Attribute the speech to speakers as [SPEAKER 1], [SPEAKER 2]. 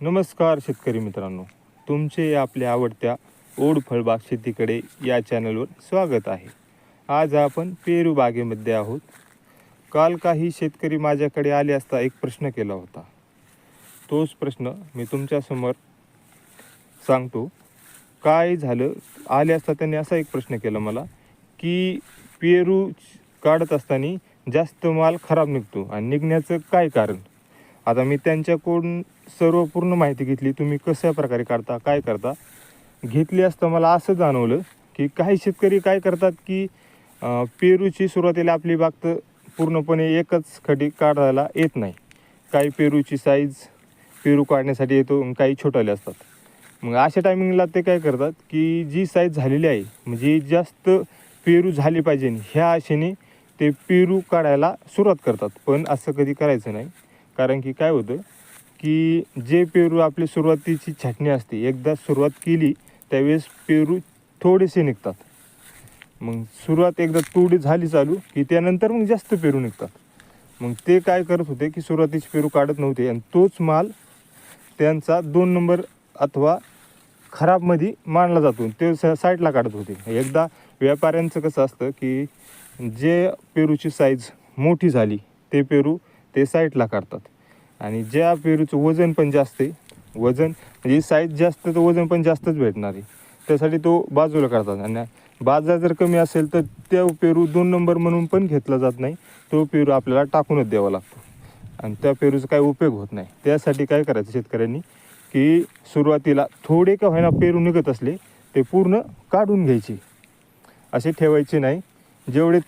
[SPEAKER 1] नमस्कार शेतकरी मित्रांनो, तुमचे आपल्या आवडत्या ओढ फळबाग शेतीकडे या चॅनलवर स्वागत आहे. आज आपण पेरू बागेमध्ये आहोत. काल काही शेतकरी माझ्याकडे आले असता एक प्रश्न केला होता. तोच प्रश्न मी तुमच्यासमोर सांगतो. काय झालं, आले असता त्यांनी असा एक प्रश्न केला मला की पेरू काढत असताना जास्त माल खराब निघतो आणि निघण्याचं काय कारण. आता मी त्यांच्याकडून सर्व पूर्ण माहिती घेतली. तुम्ही कशा प्रकारे काढता, काय करता घेतली असता मला असं जाणवलं की काही शेतकरी काय करतात की पेरूची सुरुवातीला आपली बाग तर पूर्णपणे एकच खडी काढायला येत नाही. काही पेरूची साईज पेरू काढण्यासाठी येतो, काही छोटाले असतात. मग अशा टायमिंगला ते काय करतात की जी साईज झालेली आहे म्हणजे जास्त पेरू झाली पाहिजे ह्या आशेने ते पेरू काढायला सुरुवात करतात. पण असं कधी करायचं नाही. कारण की काय होतं की जे पेरू आपली सुरुवातीची छाटणी असते, एकदा सुरुवात केली त्यावेळेस पेरू थोडेसे निघतात. मग सुरुवात एकदा थोडी झाली चालू की त्यानंतर मग जास्त पेरू निघतात. मग ते काय करत होते की सुरुवातीचे पेरू काढत नव्हते आणि तोच माल त्यांचा 2 नंबर अथवा खराबमध्ये मानला जातो, ते साईडला काढत होते. एकदा व्यापाऱ्यांचं कसं असतं की जे पेरूची साईज मोठी झाली ते पेरू ते साईडला काढतात आणि ज्या पेरूचं वजन पण जास्त आहे, वजन म्हणजे साईज जास्त तर वजन पण जास्तच भेटणार आहे, त्यासाठी तो बाजूला काढतात. आणि बाजार जर कमी असेल तर त्या पेरू 2 नंबर म्हणून पण घेतला जात नाही, तो पेरू आपल्याला टाकूनच द्यावा लागतो आणि त्या पेरूचा काही उपयोग होत नाही. त्यासाठी काय करायचं शेतकऱ्यांनी की सुरुवातीला थोडे का होईना पेरू निघत असले ते पूर्ण काढून घ्यायचे, असे ठेवायचे नाही. जेवढे